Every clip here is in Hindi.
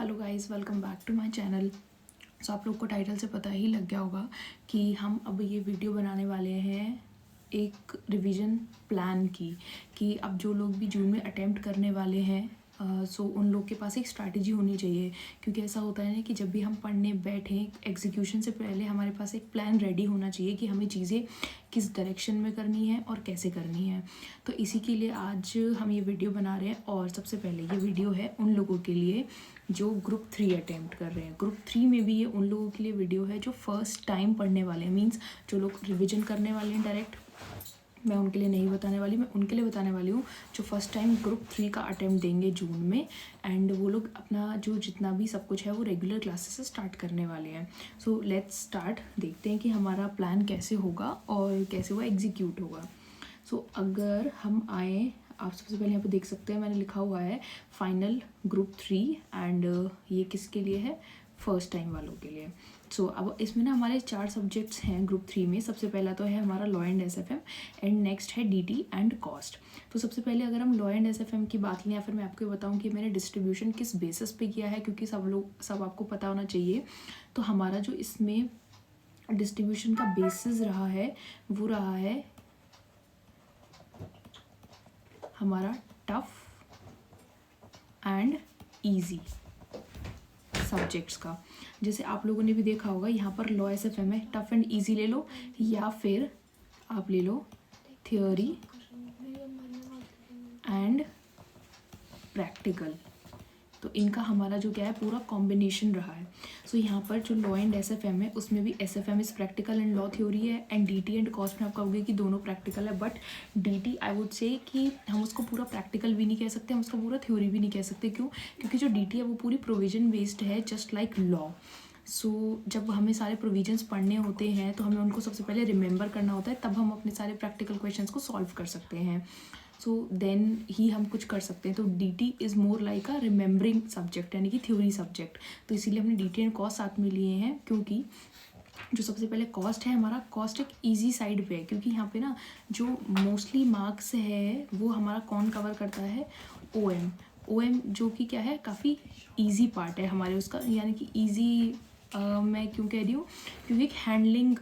Hello guys, welcome back to my channel. So आप लोग को टाइटल से पता ही लग गया होगा कि हम अब ये वीडियो बनाने वाले हैं एक रिवीजन प्लान की। कि अब जो लोग भी जून में अटेम्प्ट करने वाले हैं सो उन लोग के पास एक स्ट्रैटेजी होनी चाहिए। क्योंकि ऐसा होता है ना कि जब भी हम पढ़ने बैठें एग्जीक्यूशन से पहले हमारे पास एक प्लान रेडी होना चाहिए कि हमें चीज़ें किस डायरेक्शन में करनी है और कैसे करनी है। तो इसी के लिए आज हम ये वीडियो बना रहे हैं। और सबसे पहले ये वीडियो है उन लोगों के लिए जो ग्रुप 3 अटेम्प्ट कर रहे हैं। ग्रुप 3 में भी ये उन लोगों के लिए वीडियो है जो फर्स्ट टाइम पढ़ने वाले हैं, मीन्स जो लोग रिविजन करने वाले हैं डायरेक्ट। मैं उनके लिए नहीं बताने वाली, मैं उनके लिए बताने वाली हूँ जो फर्स्ट टाइम ग्रुप 3 का अटेम्प्ट देंगे जून में। एंड वो लोग अपना जो जितना भी सब कुछ है वो रेगुलर क्लासेस से स्टार्ट करने वाले हैं। सो लेट्स स्टार्ट, देखते हैं कि हमारा प्लान कैसे होगा और कैसे वो एग्जीक्यूट होगा। सो अगर हम आए, आप सबसे पहले यहाँ पे देख सकते हैं मैंने लिखा हुआ है फाइनल ग्रुप 3 एंड ये किसके लिए है, फर्स्ट टाइम वालों के लिए। सो अब इसमें ना हमारे 4 सब्जेक्ट्स हैं ग्रुप 3 में। सबसे पहला तो है हमारा law and SFM and next है डीटी एंड कॉस्ट। तो सबसे पहले अगर हम लॉ एंड एसएफएम की बात लें या फिर मैं आपको बताऊं कि मैंने डिस्ट्रीब्यूशन किस बेसिस पे किया है, क्योंकि सब आपको पता होना चाहिए। तो हमारा जो इसमें डिस्ट्रीब्यूशन का बेसिस रहा है वो रहा है हमारा टफ एंड इजी सब्जेक्ट्स का। जैसे आप लोगों ने भी देखा होगा यहाँ पर लॉ एसएफएम है, टफ एंड इजी ले लो या फिर आप ले लो थियोरी एंड प्रैक्टिकल। तो इनका हमारा जो क्या है पूरा कॉम्बिनेशन रहा है। सो यहाँ पर जो लॉ एंड एसएफएम है उसमें भी SFM is practical and law theory है, एंड डीटी एंड कॉस्ट में आप कहोगे कि दोनों प्रैक्टिकल है। But DT I would say कि हम उसको पूरा प्रैक्टिकल भी नहीं कह सकते, हम उसको पूरा थ्योरी भी नहीं कह सकते। क्यों? क्योंकि जो डीटी है वो पूरी प्रोविजन बेस्ड है, जस्ट लाइक लॉ। सो जब हमें सारे प्रोविजंस पढ़ने होते हैं तो हमें उनको सबसे पहले रिमेंबर करना होता है, तब हम अपने सारे प्रैक्टिकल क्वेश्चंस को सॉल्व कर सकते हैं। सो देन ही हम कुछ कर सकते हैं। तो D is more like a remembering subject, यानी कि थ्योरी सब्जेक्ट। तो इसीलिए हमने डी एंड कॉस्ट साथ में लिए हैं, क्योंकि जो सबसे पहले कॉस्ट है हमारा, कॉस्ट एक इजी साइड पे है। क्योंकि यहाँ पे ना जो मोस्टली मार्क्स है वो हमारा कौन कवर करता है, ओ एम जो कि क्या है काफ़ी ईजी पार्ट है हमारे उसका, यानी कि ईजी मैं क्यों कह रही हूँ, क्योंकि एक हैंडलिंग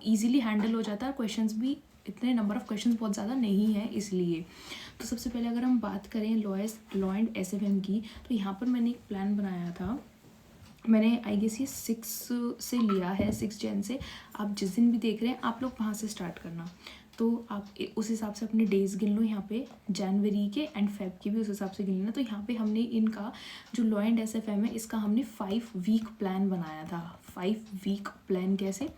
ईजिली हैंडल हो जाता है। क्वेश्चंस भी इतने नंबर ऑफ क्वेश्चंस बहुत ज़्यादा नहीं है इसलिए। तो सबसे पहले अगर हम बात करें लॉ एंड एसएफएम की, तो यहाँ पर मैंने एक प्लान बनाया था। मैंने आई गेस ये 6 से लिया है, 6 जन से। आप जिस दिन भी देख रहे हैं आप लोग वहाँ से स्टार्ट करना। तो आप उस हिसाब से अपने डेज गिन लो यहाँ पे, जनवरी के एंड फेब के भी उस हिसाब से गिन लेना। तो यहाँ पे हमने इनका जो लॉ एंड एसएफएम है इसका हमने 5 वीक प्लान बनाया था। 5 वीक प्लान कैसे?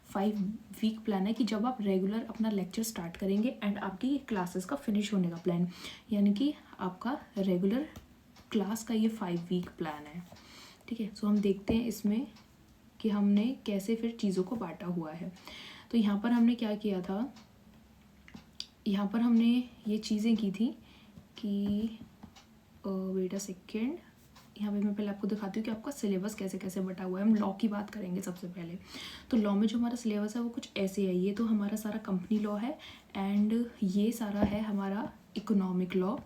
5 वीक प्लान है कि जब आप रेगुलर अपना लेक्चर स्टार्ट करेंगे एंड आपकी क्लासेस का फिनिश होने का प्लान, यानी कि आपका रेगुलर क्लास का ये 5 वीक प्लान है। ठीक है, सो हम देखते हैं इसमें कि हमने कैसे फिर चीज़ों को बांटा हुआ है। तो यहाँ पर हमने क्या किया था, यहाँ पर हमने ये चीज़ें की थी कि वेट अ सेकेंड, यहाँ पे मैं पहले आपको दिखाती हूँ कि आपका सिलेबस कैसे कैसे बटा हुआ है। हम लॉ की बात करेंगे सबसे पहले। तो लॉ में जो हमारा सिलेबस है वो कुछ ऐसे है। ये तो हमारा सारा कंपनी लॉ है एंड ये सारा है हमारा इकोनॉमिक लॉ।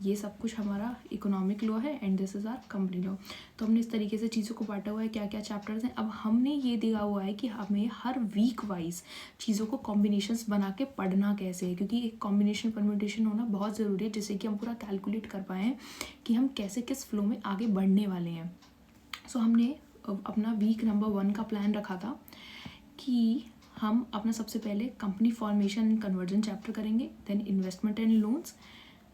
ये सब कुछ हमारा इकोनॉमिक लॉ है and this is our company law. तो हमने इस तरीके से चीज़ों को बांटा हुआ है, क्या क्या चैप्टर्स हैं। अब हमने ये दिया हुआ है कि हमें हर वीक वाइज चीज़ों को कॉम्बिनेशंस बना के पढ़ना कैसे है, क्योंकि एक कॉम्बिनेशन परम्यूटेशन होना बहुत ज़रूरी है, जिससे कि हम पूरा कैलकुलेट कर पाएँ कि हम कैसे किस फ्लो में आगे बढ़ने वाले हैं। सो हमने अपना वीक नंबर 1 का प्लान रखा था कि हम अपना सबसे पहले company formation and conversion chapter करेंगे, then investment and loans,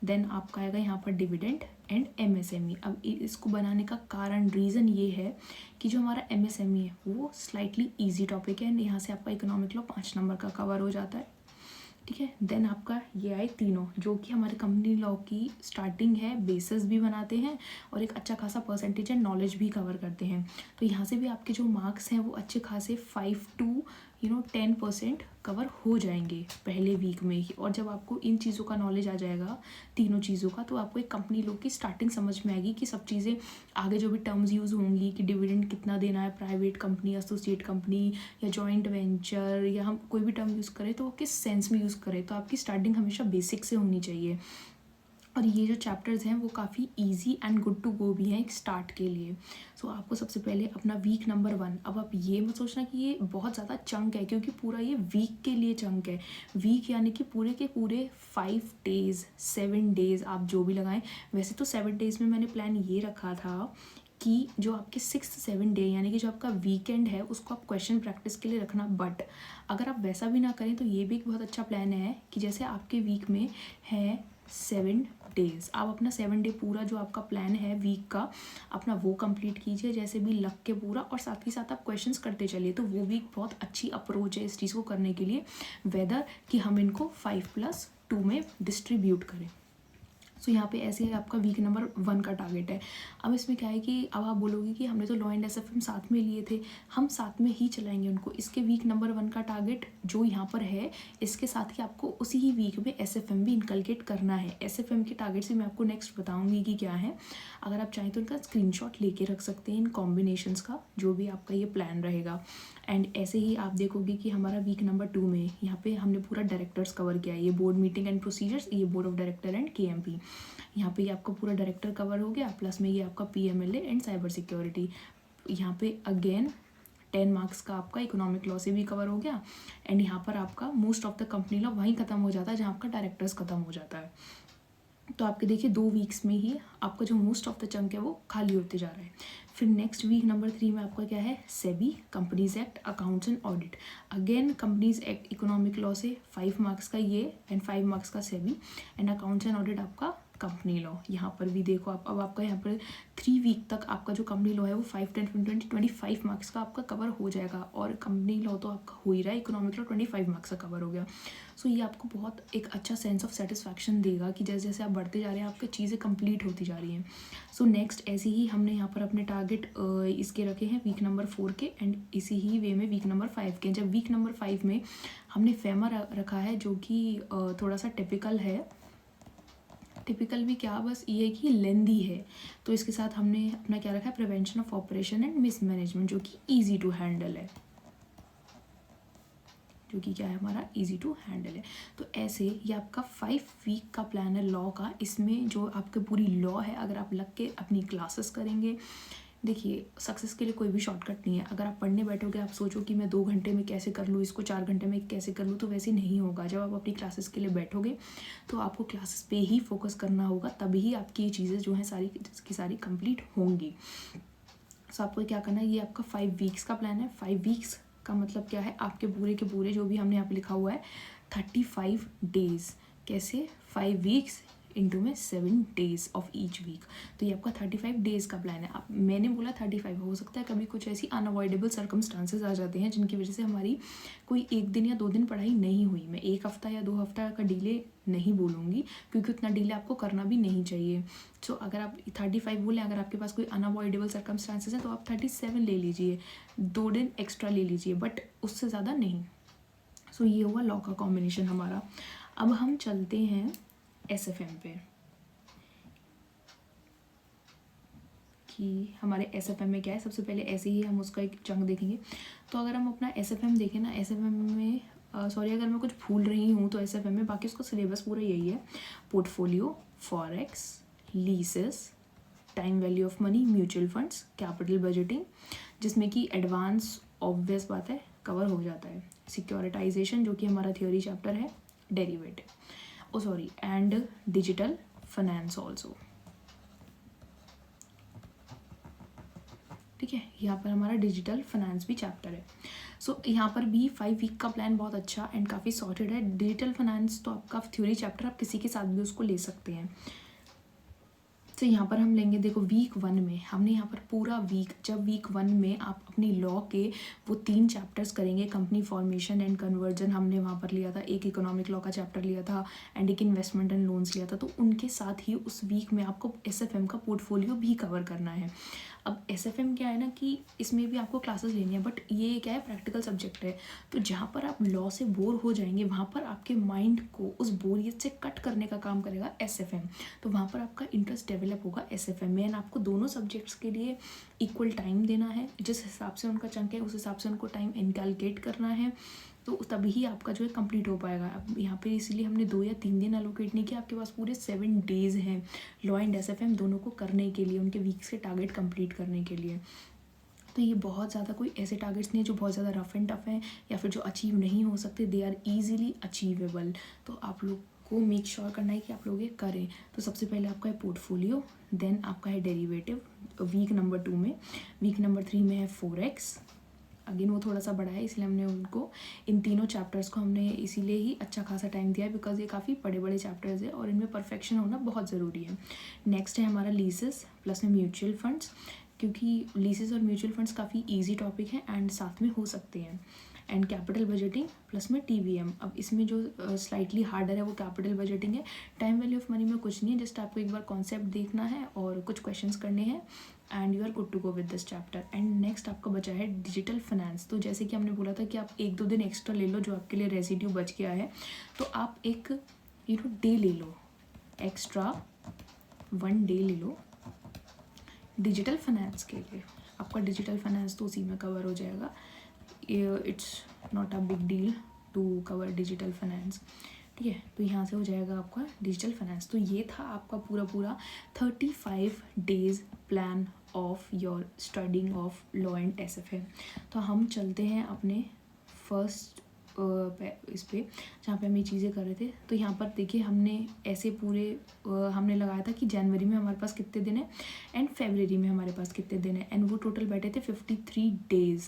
then आपका आएगा यहाँ पर डिविडेंड एंड एमएसएमई। अब इसको बनाने का कारण, रीज़न ये है कि जो हमारा एमएसएमई है वो स्लाइटली इजी टॉपिक है एंड यहाँ से आपका इकोनॉमिक लॉ 5 नंबर का कवर हो जाता है। ठीक है, देन आपका ये आए तीनों जो कि हमारे कंपनी लॉ की स्टार्टिंग है, बेसिस भी बनाते हैं और एक अच्छा खासा परसेंटेज एंड नॉलेज भी कवर करते हैं। तो यहाँ से भी आपके जो मार्क्स हैं वो अच्छे खासे 5 to 10% कवर हो जाएंगे पहले वीक में ही। और जब आपको इन चीज़ों का नॉलेज आ जाएगा, तीनों चीज़ों का, तो आपको एक कंपनी लॉ की स्टार्टिंग समझ में आएगी कि सब चीज़ें आगे जो भी टर्म्स यूज़ होंगी कि डिविडेंड कितना देना है, प्राइवेट कंपनी, एसोसिएट कंपनी या जॉइंट वेंचर, या हम कोई भी टर्म यूज़ करें तो वो किस सेंस में यूज़ करें। तो आपकी स्टार्टिंग हमेशा बेसिक से होनी चाहिए। और ये जो चैप्टर्स हैं वो काफ़ी easy and good to go भी हैं एक स्टार्ट के लिए। सो आपको सबसे पहले अपना वीक नंबर 1, अब आप ये मत सोचना कि ये बहुत ज़्यादा चंक है, क्योंकि पूरा ये वीक के लिए चंक है। वीक यानी कि पूरे के पूरे 5 डेज़ 7 डेज़ आप जो भी लगाएं। वैसे तो 7 डेज़ में मैंने प्लान ये रखा था कि जो आपके 6-7 डे यानी कि जो आपका वीकेंड है उसको आप क्वेश्चन प्रैक्टिस के लिए रखना। बट अगर आप वैसा भी ना करें तो ये भी एक बहुत अच्छा प्लान है कि जैसे आपके वीक में है 7 डेज़, आप अपना 7 डे पूरा जो आपका प्लान है वीक का अपना वो कंप्लीट कीजिए जैसे भी लग के पूरा, और साथ ही साथ आप क्वेश्चंस करते चलिए। तो वो भी एक बहुत अच्छी अप्रोच है इस चीज़ को करने के लिए, वेदर कि हम इनको 5+2 में डिस्ट्रीब्यूट करें। सो यहाँ पे ऐसे ही आपका वीक नंबर 1 का टारगेट है। अब इसमें क्या है कि अब आप बोलोगे कि हमने तो लॉ एंड एसएफएम साथ में लिए थे, हम साथ में ही चलाएंगे उनको। इसके वीक नंबर 1 का टारगेट जो यहाँ पर है, इसके साथ ही आपको उसी ही वीक में एसएफएम भी इनकलकेट करना है। एसएफएम के टारगेट से मैं आपको नेक्स्ट बताऊँगी कि क्या है। अगर आप चाहें तो इनका स्क्रीनशॉट लेके रख सकते हैं इन कॉम्बिनेशंस का, जो भी आपका ये प्लान रहेगा। एंड ऐसे ही आप देखोगे कि हमारा वीक नंबर 2 में यहाँ पे हमने पूरा डायरेक्टर्स कवर किया है। ये बोर्ड मीटिंग एंड प्रोसीजर्स, ये board of director and KMP, यहाँ पे ये आपका पूरा डायरेक्टर कवर हो गया, प्लस में ये आपका पीएमएलए एंड साइबर सिक्योरिटी। यहाँ पे अगेन 10 मार्क्स का आपका इकोनॉमिक लॉ से भी कवर हो गया। एंड यहाँ पर आपका most of the company law वहीं ख़त्म हो जाता है जहाँ आपका डायरेक्टर्स ख़त्म हो जाता है। तो आपके देखिए 2 वीक्स में ही आपका जो मोस्ट ऑफ द चंक है वो खाली होते जा रहा है। फिर नेक्स्ट वीक नंबर 3 में आपका क्या है, SEBI, companies act, accounts and audit. Again companies act economic law से 5 मार्क्स का ये एंड 5 मार्क्स का SEBI, and accounts and audit आपका कंपनी लॉ। यहाँ पर भी देखो आप, अब आपका यहाँ पर 3 वीक तक आपका जो कंपनी लॉ है वो 5, 10, 20, 25 मार्क्स का आपका कवर हो जाएगा। और कंपनी लॉ तो आपका हो ही रहा है, इकोनॉमिक लॉ 25 मार्क्स का कवर हो गया। सो ये आपको बहुत एक अच्छा सेंस ऑफ सेटिस्फैक्शन देगा कि जैसे जैसे आप बढ़ते जा रहे हैं आपकी चीज़ें कंप्लीट होती जा रही हैं। सो नेक्स्ट ऐसे ही हमने यहाँ पर अपने टारगेट इसके रखे हैं वीक नंबर 4 के, एंड इसी ही वे में वीक नंबर 5 के। जब वीक नंबर 5 में हमने फेमा रखा है जो कि थोड़ा सा टिपिकल है। टिपिकल भी क्या, बस ये है कि लेंदी है। तो इसके साथ हमने अपना क्या रखा है, prevention of operation and mismanagement, जो कि ईजी टू हैंडल है, जो कि क्या है हमारा ईजी टू हैंडल है। तो ऐसे ये आपका 5 वीक का प्लान है लॉ का। इसमें जो आपके पूरी लॉ है, अगर आप लग के अपनी क्लासेस करेंगे, देखिए सक्सेस के लिए कोई भी शॉर्टकट नहीं है। अगर आप पढ़ने बैठोगे, आप सोचो कि मैं 2 घंटे में कैसे कर लूँ इसको, 4 घंटे में कैसे कर लूँ, तो वैसे नहीं होगा। जब आप अपनी क्लासेस के लिए बैठोगे तो आपको क्लासेस पे ही फोकस करना होगा, तभी आपकी ये चीज़ें जो हैं सारी की सारी कंप्लीट होंगी। सो आपको क्या करना है, ये आपका 5 वीक्स का प्लान है। 5 वीक्स का मतलब क्या है, आपके पूरे के पूरे जो भी हमने यहाँ पे लिखा हुआ है 35 डेज़। कैसे, 5 वीक्स इंटू में 7 डेज़ ऑफ ईच वीक। तो ये आपका 35 डेज़ का प्लान है। आप, मैंने बोला 35, हो सकता है कभी कुछ ऐसी अनअवॉइडेबल सर्कमस्टांसेस आ जाते हैं जिनकी वजह से हमारी कोई 1 दिन या 2 दिन पढ़ाई नहीं हुई। मैं 1 हफ्ता या 2 हफ्ता का डिले नहीं बोलूँगी, क्योंकि उतना डिले आपको करना भी नहीं चाहिए। सो अगर आप 35 बोलें, अगर आपके पास कोई अनअवॉइडेबल सर्कमस्टांसेस है तो आप 37 ले लीजिए, 2 दिन एक्स्ट्रा ले लीजिए, बट उससे ज़्यादा नहीं। सो ये हुआ लॉ का कॉम्बिनेशन हमारा। अब हम चलते हैं एसएफएम पे, कि हमारे एसएफएम में क्या है। सबसे पहले ऐसे ही हम उसका एक चंक देखेंगे। तो अगर हम अपना एसएफएम देखें ना, एसएफएम में सॉरी अगर मैं कुछ भूल रही हूँ तो एसएफएम में बाकी उसका सिलेबस पूरा यही है, portfolio, forex, leases, time value of money, mutual funds, capital budgeting, जिसमें कि एडवांस ऑब्वियस बात है कवर हो जाता है, सिक्योरिटाइजेशन जो कि हमारा थ्योरी चैप्टर है, derivative, and digital finance also. ठीक है, यहाँ पर हमारा डिजिटल फाइनेंस भी चैप्टर है। सो यहाँ पर भी 5 वीक का प्लान बहुत अच्छा एंड काफ़ी सॉर्टेड है। डिजिटल फाइनेंस तो आपका थ्योरी चैप्टर, आप किसी के साथ भी उसको ले सकते हैं। तो यहाँ पर हम लेंगे, देखो वीक 1 में हमने यहाँ पर पूरा वीक, जब वीक 1 में आप अपनी लॉ के वो 3 चैप्टर्स करेंगे, कंपनी फॉर्मेशन एंड कन्वर्जन हमने वहाँ पर लिया था, एक इकोनॉमिक लॉ का चैप्टर लिया था एंड एक इन्वेस्टमेंट एंड लोन्स लिया था। तो उनके साथ ही उस वीक में आपको एसएफएम का पोर्टफोलियो भी कवर करना है। अब एसएफएम क्या है ना कि इसमें भी आपको क्लासेस लेनी है, बट ये क्या है, प्रैक्टिकल सब्जेक्ट है। तो जहाँ पर आप लॉ से बोर हो जाएंगे, वहाँ पर आपके माइंड को उस बोरियत से कट करने का काम करेगा एसएफएम। तो वहाँ पर आपका इंटरेस्ट डेवलप होगा एसएफएम में। एंड आपको दोनों सब्जेक्ट्स के लिए इक्वल टाइम देना है, जिस हिसाब से उनका चंक है उस हिसाब से उनको टाइम इनकैलकुलेट करना है। तो तभी ही आपका जो है कंप्लीट हो पाएगा। अब यहाँ पे इसीलिए हमने 2 या 3 दिन अलोकेट नहीं किया, आपके पास पूरे 7 डेज़ हैं लॉ एंड SFM दोनों को करने के लिए, उनके वीक्स के टारगेट कंप्लीट करने के लिए। तो ये बहुत ज़्यादा कोई ऐसे टारगेट्स नहीं है जो बहुत ज़्यादा रफ एंड टफ हैं या फिर जो अचीव नहीं हो सकते, दे आर ईजिली अचीवेबल। तो आप लोग को मेक श्योर करना है कि आप लोग ये करें। तो सबसे पहले आपका है पोर्टफोलियो, देन आपका है डेरिवेटिव वीक नंबर 2 में, वीक नंबर 3 में है फॉरेक्स, अगेन वो थोड़ा सा बड़ा है इसलिए हमने उनको इन तीनों चैप्टर्स को हमने इसीलिए ही अच्छा खासा टाइम दिया है, बिकॉज ये काफ़ी बड़े बड़े चैप्टर्स है और इनमें परफेक्शन होना बहुत ज़रूरी है। नेक्स्ट है हमारा लीसेस प्लस में म्यूचुअल फंड्स, क्योंकि लीसेस और म्यूचुअल फंड्स काफ़ी ईजी टॉपिक हैं एंड साथ में हो सकते हैं। एंड कैपिटल बजटिंग प्लस में TVM। अब इसमें जो स्लाइटली हार्डर है वो कैपिटल बजटिंग है। टाइम वैल्यू ऑफ मनी में कुछ नहीं है, जस्ट आपको एक बार कॉन्सेप्ट देखना है और कुछ क्वेश्चंस करने हैं and you are good to go with this chapter. And next आपका बचा है डिजिटल फाइनेंस। तो जैसे कि हमने बोला था कि आप 1-2 दिन एक्स्ट्रा ले लो जो आपके लिए रेजिड्यू बच गया है, तो आप एक डे ले लो, एक्स्ट्रा 1 डे ले लो डिजिटल फाइनेंस के लिए। आपका डिजिटल फाइनेंस तो उसी में कवर हो जाएगा, it's not a big deal to cover digital finance, ठीक है। तो यहाँ से हो जाएगा आपका डिजिटल फाइनेंस। तो ये था आपका पूरा 35 days plan of your studying of law and SFM। तो हम चलते हैं अपने फर्स्ट इस पे जहाँ पे हम ये चीज़ें कर रहे थे। तो यहाँ पर देखिए हमने ऐसे पूरे हमने लगाया था कि जनवरी में हमारे पास कितने दिन है एंड फरवरी में हमारे पास कितने दिन है, एंड वो टोटल बैठे थे 53 डेज़,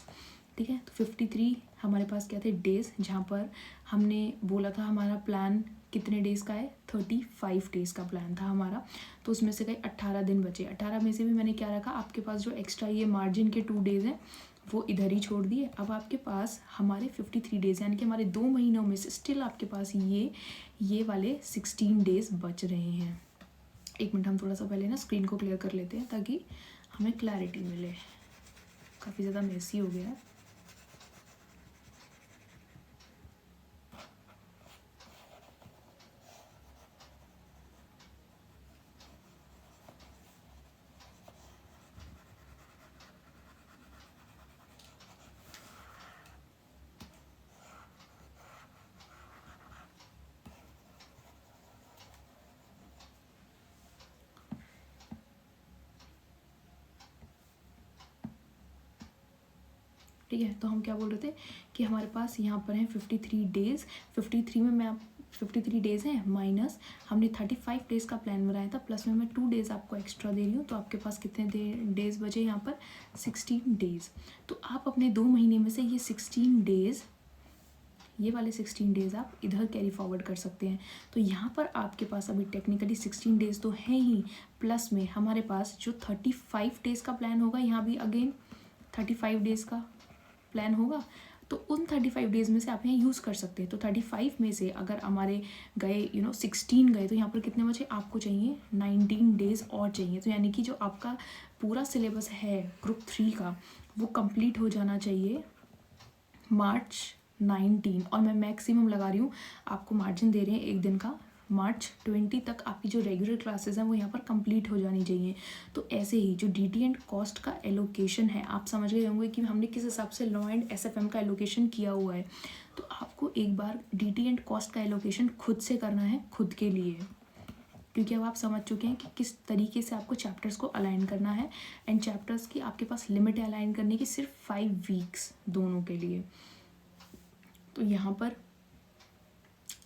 ठीक है। तो 53 हमारे पास क्या थे डेज़, जहाँ पर हमने बोला था हमारा प्लान कितने डेज़ का है, 35 डेज़ का प्लान था हमारा। तो उसमें से कहीं 18 दिन बचे, 18 में से भी मैंने क्या रखा, आपके पास जो एक्स्ट्रा ये मार्जिन के 2 डेज़ हैं वो इधर ही छोड़ दिए। अब आपके पास हमारे 53 डेज़ यानी कि हमारे 2 महीनों में से स्टिल आपके पास ये वाले 16 डेज़ बच रहे हैं। एक मिनट हम थोड़ा सा पहले ना स्क्रीन को क्लियर कर लेते हैं ताकि हमें क्लैरिटी मिले, काफ़ी ज़्यादा मेसी हो गया है। ठीक है, तो हम क्या बोल रहे थे कि हमारे पास यहाँ पर हैं 53 डेज़, 53 में मैं 53 डेज़ हैं माइनस हमने 35 डेज़ का प्लान बनाया था, प्लस में मैं 2 डेज़ आपको एक्स्ट्रा दे रही हूँ। तो आपके पास कितने डेज़ बचे यहाँ पर, 16 डेज़। तो आप अपने 2 महीने में से ये 16 डेज़, ये वाले 16 डेज़ आप इधर कैरी फॉरवर्ड कर सकते हैं। तो यहाँ पर आपके पास अभी टेक्निकली 16 डेज़ तो हैं ही, प्लस में हमारे पास जो 35 डेज़ का प्लान होगा, यहाँ भी अगेन 35 डेज़ का प्लान होगा। तो उन 35 डेज़ में से आप यहाँ यूज़ कर सकते हैं। तो 35 में से अगर हमारे गए 16 गए, तो यहाँ पर कितने बचे, आपको चाहिए 19 डेज़ और चाहिए। तो यानी कि जो आपका पूरा सिलेबस है ग्रुप 3 का वो कंप्लीट हो जाना चाहिए मार्च 19, और मैं मैक्सिमम लगा रही हूँ, आपको मार्जिन दे रहे हैं एक दिन का, मार्च 20 तक आपकी जो रेगुलर क्लासेस हैं वो यहाँ पर कंप्लीट हो जानी चाहिए। तो ऐसे ही जो DT एंड कॉस्ट का एलोकेशन है, आप समझ गए होंगे कि हमने किस हिसाब से लॉ एंड SFM का एलोकेशन किया हुआ है। तो आपको एक बार DT एंड कॉस्ट का एलोकेशन खुद से करना है, खुद के लिए, क्योंकि अब आप समझ चुके हैं कि किस तरीके से आपको चैप्टर्स को अलाइन करना है। एंड चैप्टर्स की आपके पास लिमिट है अलाइन करने की सिर्फ 5 वीक्स दोनों के लिए। तो यहाँ पर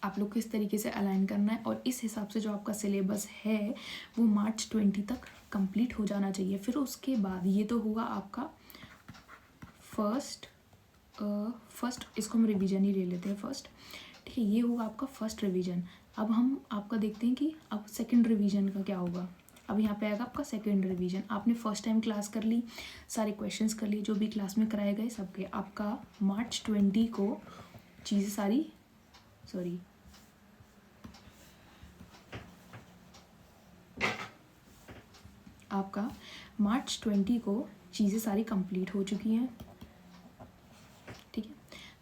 आप लोग किस तरीके से अलाइन करना है, और इस हिसाब से जो आपका सिलेबस है वो मार्च 20 तक कंप्लीट हो जाना चाहिए। फिर उसके बाद ये तो होगा आपका फर्स्ट, इसको हम रिवीजन ही ले लेते हैं फर्स्ट, ठीक है। ये होगा आपका फर्स्ट रिवीजन। अब हम आपका देखते हैं कि अब सेकंड रिवीजन का क्या होगा। अब यहाँ पे आएगा आपका सेकंड रिवीजन। आपने फर्स्ट टाइम क्लास कर ली, सारे क्वेश्चंस कर लिए जो भी क्लास में कराए गए सबके। आपका मार्च 20 को चीज़ें सारी, सॉरी आपका मार्च 20 को चीज़ें सारी कंप्लीट हो चुकी हैं, ठीक है।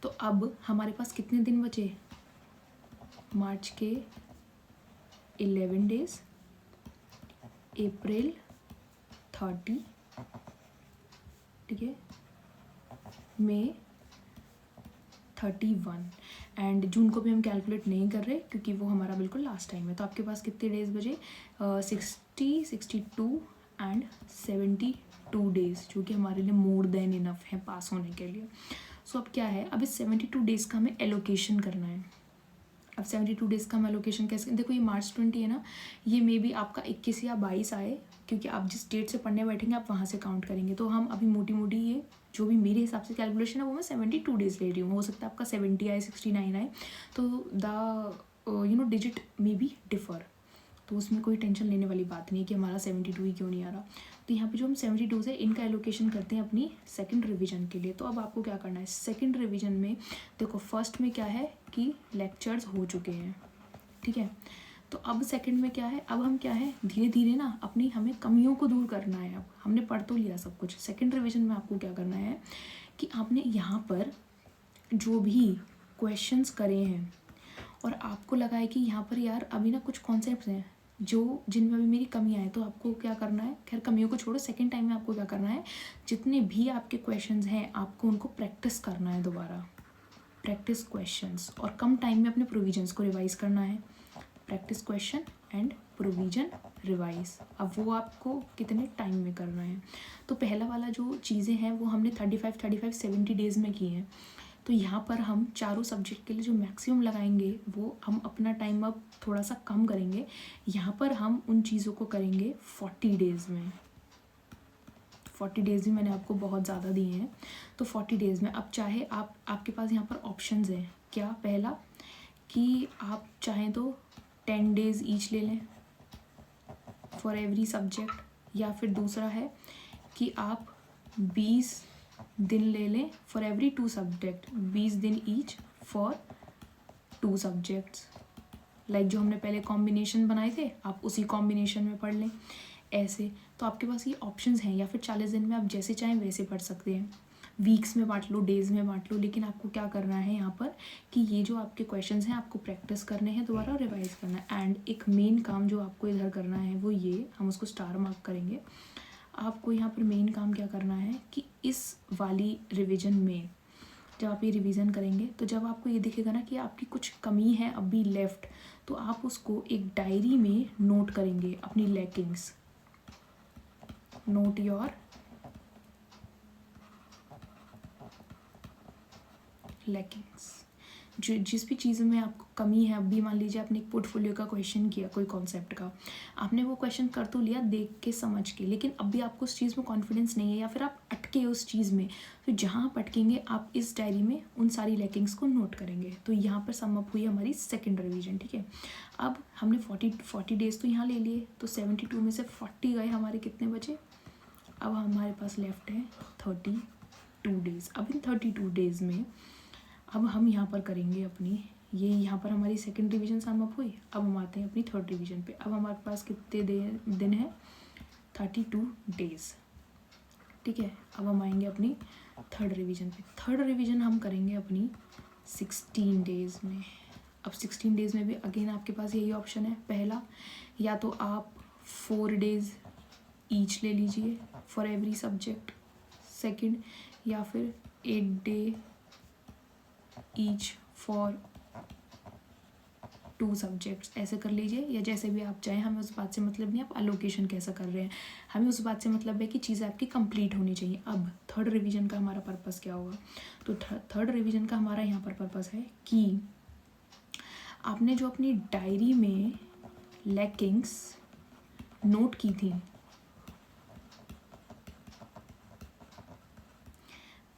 तो अब हमारे पास कितने दिन बचे, मार्च के 11 डेज, अप्रैल 30, ठीक है, मई 31 एंड जून को भी हम कैलकुलेट नहीं कर रहे क्योंकि वो हमारा बिल्कुल लास्ट टाइम है। तो आपके पास कितने डेज बचे? 60, 62 एंड 72 डेज, जो कि हमारे लिए मोर देन इनफ है पास होने के लिए। सो अब क्या है, अब इस 72 डेज़ का हमें एलोकेशन करना है। अब 72 डेज़ का हम एलोकेशन कैसे, देखो ये मार्च 20 है ना, ये मे बी आपका 21 या 22 आए, क्योंकि आप जिस डेट से पढ़ने बैठेंगे आप वहाँ से काउंट करेंगे। तो हम अभी मोटी मोटी ये जो भी मेरे हिसाब से कैलकुलेशन है वो मैं 72 डेज़ ले रही हूँ। हो सकता है आपका 70 आए, 69 आए, तो the digit may be differ, तो उसमें कोई टेंशन लेने वाली बात नहीं है कि हमारा 72 ही क्यों नहीं आ रहा। तो यहाँ पे जो हम 72 है इनका एलोकेशन करते हैं अपनी सेकंड रिवीजन के लिए। तो अब आपको क्या करना है सेकंड रिवीजन में, देखो फर्स्ट में क्या है कि लेक्चर्स हो चुके हैं, ठीक है। तो अब सेकंड में क्या है, अब हम क्या है धीरे धीरे ना अपनी हमें कमियों को दूर करना है। अब हमने पढ़ तो लिया सब कुछ, सेकंड रिवीजन में आपको क्या करना है कि आपने यहाँ पर जो भी क्वेश्चंस करे हैं और आपको लगा है कि यहाँ पर यार अभी ना कुछ कॉन्सेप्ट्स हैं जो जिनमें अभी मेरी कमियाँ हैं, तो आपको क्या करना है, खैर कमियों को छोड़ो, सेकंड टाइम में आपको क्या करना है, जितने भी आपके क्वेश्चंस हैं आपको उनको प्रैक्टिस करना है दोबारा, प्रैक्टिस क्वेश्चंस, और कम टाइम में अपने प्रोविजंस को रिवाइज करना है। Practice question and provision revise, अब वो आपको कितने टाइम में करना है। तो पहला वाला जो चीज़ें हैं वो हमने 35 70 डेज़ में की हैं। तो यहाँ पर हम चारों सब्जेक्ट के लिए जो मैक्सिमम लगाएंगे वो हम अपना टाइम अब थोड़ा सा कम करेंगे। यहाँ पर हम उन चीज़ों को करेंगे 40 डेज़ में। 40 डेज़ भी मैंने आपको बहुत ज़्यादा दिए हैं, तो 40 डेज़ में अब चाहे आपके पास यहाँ पर ऑप्शंस हैं क्या, पहला कि आप चाहें तो 10 डेज़ ईच ले लें फॉर एवरी सब्जेक्ट, या फिर दूसरा है कि आप 20 दिन ले लें फॉर एवरी 2 सब्जेक्ट, 20 दिन ईच फॉर 2 सब्जेक्ट्स। लाइक जो हमने पहले कॉम्बिनेशन बनाए थे आप उसी कॉम्बिनेशन में पढ़ लें ऐसे। तो आपके पास ये ऑप्शंस हैं, या फिर 40 दिन में आप जैसे चाहें वैसे पढ़ सकते हैं, वीक्स में बांट लो, डेज़ में बांट लो, लेकिन आपको क्या करना है यहाँ पर कि ये जो आपके क्वेश्चंस हैं आपको प्रैक्टिस करने हैं, दोबारा रिवाइज करना है। एंड एक मेन काम जो आपको इधर करना है वो ये, हम उसको स्टार मार्क करेंगे, आपको यहाँ पर मेन काम क्या करना है कि इस वाली रिवीजन में जब आप ये रिवीजन करेंगे तो जब आपको ये दिखेगा ना कि आपकी कुछ कमी है अभी लेफ्ट, तो आप उसको एक डायरी में नोट करेंगे, अपनी लैकिंग्स, नोट योर लैकिंग्स, जो जिस भी चीज़ में आपको कमी है। अभी मान लीजिए आपने एक पोर्टफोलियो का क्वेश्चन किया कोई कॉन्सेप्ट का, आपने वो क्वेश्चन कर तो लिया देख के समझ के, लेकिन अभी आपको उस चीज़ में कॉन्फिडेंस नहीं है या फिर आप अटके उस चीज़ में, तो जहाँ आप अटकेंगे आप इस डायरी में उन सारी लैकिंग्स को नोट करेंगे। तो यहाँ पर सम अप हुई हमारी सेकेंड रिवीजन, ठीक है। अब हमने 40 डेज़ तो यहाँ ले लिए, तो 72 में से 40 गए, हमारे कितने बचे, अब हमारे पास लेफ्ट है 32 डेज़। अब इन 32 डेज़ में अब हम यहाँ पर करेंगे अपनी ये, यहाँ पर हमारी सेकंड रिवीजन सम अप हुई। अब हम आते हैं अपनी थर्ड रिवीजन पे। अब हमारे पास कितने दिन है, 32 डेज़, ठीक है। अब हम आएंगे अपनी थर्ड रिवीजन पे। थर्ड रिवीजन हम करेंगे अपनी 16 डेज़ में। अब 16 डेज़ में भी अगेन आपके पास यही ऑप्शन है, पहला या तो आप 4 डेज़ ईच ले लीजिए फॉर एवरी सब्जेक्ट, सेकंड या फिर 8 डे ईच फॉर 2 सब्जेक्ट्स, ऐसे कर लीजिए, या जैसे भी आप चाहें। हमें उस बात से मतलब नहीं आप एलोकेशन कैसा कर रहे हैं, हमें उस बात से मतलब है कि चीज़ें आपकी कंप्लीट होनी चाहिए। अब थर्ड रिवीजन का हमारा पर्पस क्या होगा, तो थर्ड रिवीजन का हमारा यहाँ पर पर्पस है कि आपने जो अपनी डायरी में लैकिंग्स नोट की थी,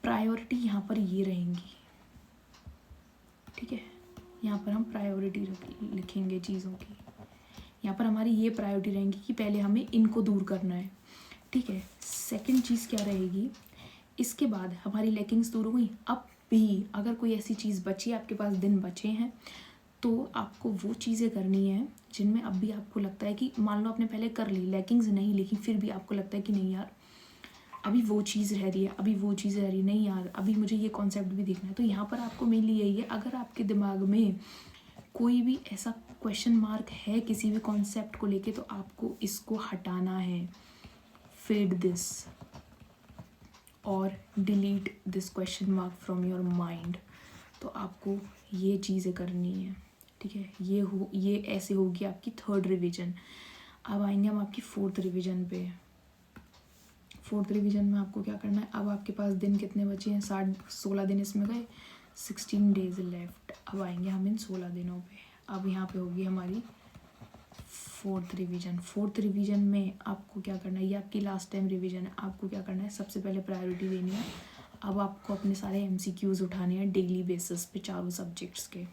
प्रायोरिटी यहाँ पर ये रहेंगी, ठीक है। यहाँ पर हम प्रायोरिटी लिखेंगे चीज़ों की, यहाँ पर हमारी ये प्रायोरिटी रहेंगी कि पहले हमें इनको दूर करना है, ठीक है। सेकंड चीज़ क्या रहेगी, इसके बाद हमारी लैकिंग्स दूर हुई, अब भी अगर कोई ऐसी चीज़ बची, आपके पास दिन बचे हैं, तो आपको वो चीज़ें करनी है जिनमें अब भी आपको लगता है कि मान लो आपने पहले कर ली, लैकिंग्स नहीं लिखी, फिर भी आपको लगता है कि नहीं यार अभी वो चीज़ रह रही है, अभी वो चीज़ रह रही है, नहीं यार अभी मुझे ये कॉन्सेप्ट भी देखना है। तो यहाँ पर आपको मेनली यही है, अगर आपके दिमाग में कोई भी ऐसा क्वेश्चन मार्क है किसी भी कॉन्सेप्ट को लेके, तो आपको इसको हटाना है, फेड दिस और delete this question mark from your mind. तो आपको ये चीज़ें करनी है, ठीक है। ये ऐसे होगी आपकी थर्ड रिवीजन। अब आएंगे हम आपकी फोर्थ रिवीजन पे। फोर्थ रिवीजन में आपको क्या करना है, अब आपके पास दिन कितने बचे हैं, 16 दिन इसमें गए, 16 डेज लेफ्ट। अब आएंगे हम इन 16 दिनों पे। अब यहाँ पे होगी हमारी फोर्थ रिवीजन। फोर्थ रिवीजन में आपको क्या करना है, ये आपकी लास्ट टाइम रिवीजन है, आपको क्या करना है, सबसे पहले प्रायोरिटी देनी है। अब आपको अपने सारे MCQs उठाने हैं डेली बेसिस पे चारों सब्जेक्ट्स के।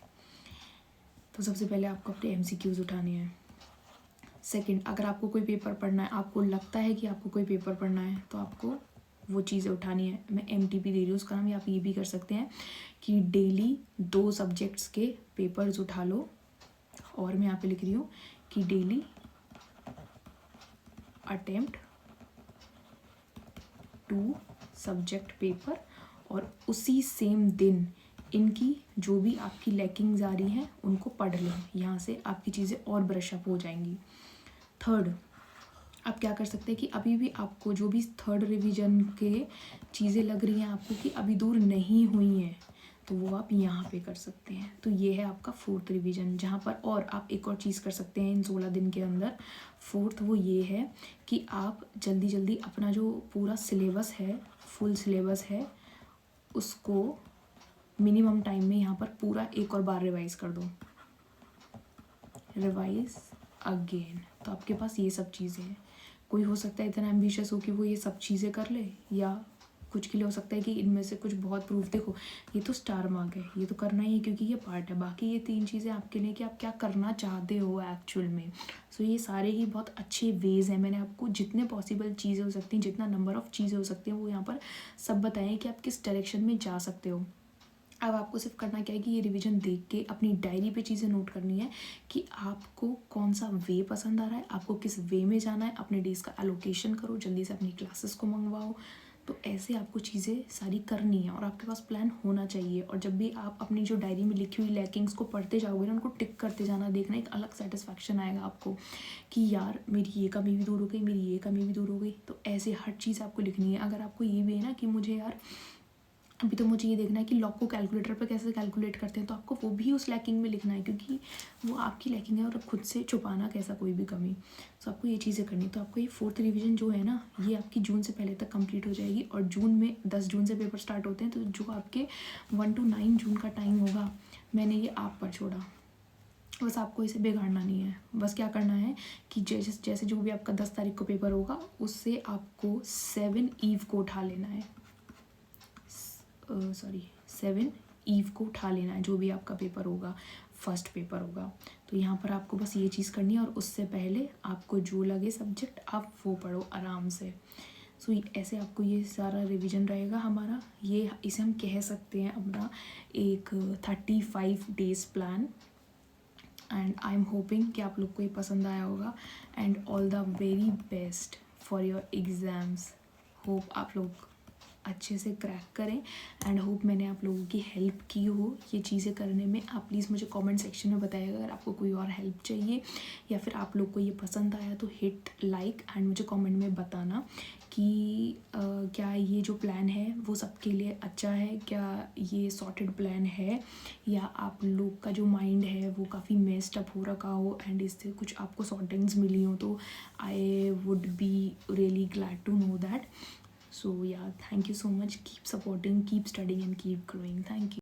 तो सबसे पहले आपको अपने MCQs उठाने हैं। सेकंड, अगर आपको कोई पेपर पढ़ना है, आपको लगता है कि आपको कोई पेपर पढ़ना है, तो आपको वो चीज़ें उठानी है। मैं MTP दे रही हूँ, उसका नाम, या आप ये भी कर सकते हैं कि डेली 2 सब्जेक्ट्स के पेपर्स उठा लो। और मैं यहाँ पे लिख रही हूँ कि डेली अटेम्प्ट 2 सब्जेक्ट पेपर, और उसी सेम दिन इनकी जो भी आपकी लैकिंग्स आ रही हैं उनको पढ़ लो। यहाँ से आपकी चीज़ें और ब्रश अप हो जाएंगी। थर्ड, आप क्या कर सकते हैं कि अभी भी आपको जो भी थर्ड रिवीजन के चीज़ें लग रही हैं आपको कि अभी दूर नहीं हुई हैं, तो वो आप यहाँ पे कर सकते हैं। तो ये है आपका फोर्थ रिवीजन, जहाँ पर और आप एक और चीज़ कर सकते हैं इन 16 दिन के अंदर। फोर्थ वो ये है कि आप जल्दी जल्दी अपना जो पूरा सिलेबस है, फुल सिलेबस है, उसको मिनिमम टाइम में यहाँ पर पूरा एक और बार रिवाइज कर दो, रिवाइज अगेन। तो आपके पास ये सब चीज़ें हैं। कोई हो सकता है इतना एम्बिशियस हो कि वो ये सब चीज़ें कर ले, या कुछ के लिए हो सकता है कि इनमें से कुछ बहुत प्रूफ, देखो ये तो स्टार मार्क है, ये तो करना ही है क्योंकि ये पार्ट है। बाकी ये 3 चीज़ें आपके लिए कि आप क्या करना चाहते हो एक्चुअल में। सो ये सारे ही बहुत अच्छे वेज़ हैं। मैंने आपको जितने पॉसिबल चीज़ें हो सकती हैं, जितना नंबर ऑफ़ चीज़ें हो सकती हैं, वो यहाँ पर सब बताएं कि आप किस डायरेक्शन में जा सकते हो। अब आपको सिर्फ करना क्या है कि ये रिवीजन देख के अपनी डायरी पे चीज़ें नोट करनी है कि आपको कौन सा वे पसंद आ रहा है, आपको किस वे में जाना है। अपने डेज़ का एलोकेशन करो, जल्दी से अपनी क्लासेस को मंगवाओ। तो ऐसे आपको चीज़ें सारी करनी है और आपके पास प्लान होना चाहिए। और जब भी आप अपनी जो डायरी में लिखी हुई लैकिंग्स को पढ़ते जाओगे ना, उनको टिक करते जाना, देखना एक अलग सेटिस्फैक्शन आएगा आपको कि यार मेरी ये कमी भी दूर हो गई, मेरी ये कमी भी दूर हो गई। तो ऐसे हर चीज़ आपको लिखनी है। अगर आपको ये भी है ना कि मुझे यार अभी तो मुझे ये देखना है कि लॉग को कैलकुलेटर पर कैसे कैलकुलेट करते हैं, तो आपको वो भी उस लैकिंग में लिखना है, क्योंकि वो आपकी लैकिंग है और खुद से छुपाना कैसा कोई भी कमी। तो आपको ये चीज़ें करनी है। तो आपको ये फोर्थ रिवीजन जो है ना, ये आपकी जून से पहले तक कंप्लीट हो जाएगी। और जून में 10 जून से पेपर स्टार्ट होते हैं, तो जो आपके 1 to 9 जून का टाइम होगा, मैंने ये आप पर छोड़ा। बस आपको इसे बिगाड़ना नहीं है। बस क्या करना है कि जैसे जो भी आपका 10 तारीख को पेपर होगा, उससे आपको 7 ईव को उठा लेना है। 7 ईव को उठा लेना है, जो भी आपका पेपर होगा, फर्स्ट पेपर होगा। तो यहाँ पर आपको बस ये चीज़ करनी है, और उससे पहले आपको जो लगे सब्जेक्ट आप वो पढ़ो आराम से। सो ऐसे आपको ये सारा रिवीजन रहेगा हमारा। ये इसे हम कह सकते हैं अपना एक 35 days plan. And I am hoping कि आप लोग को ये पसंद आया होगा। And all the very best for your exams. Hope आप लोग अच्छे से क्रैक करें, एंड होप मैंने आप लोगों की हेल्प की हो ये चीज़ें करने में। आप प्लीज़ मुझे कमेंट सेक्शन में बताइएगा अगर आपको कोई और हेल्प चाहिए, या फिर आप लोग को ये पसंद आया तो हिट लाइक, एंड मुझे कमेंट में बताना कि क्या ये जो प्लान है वो सबके लिए अच्छा है, क्या ये सॉर्टेड प्लान है, या आप लोग का जो माइंड है वो काफ़ी मेस्ड अप हो रखा हो एंड इससे कुछ आपको सॉर्टिंग्स मिली हो। तो I would be really glad to know that. So yeah, thank you so much. Keep supporting, keep studying, and keep growing. Thank you.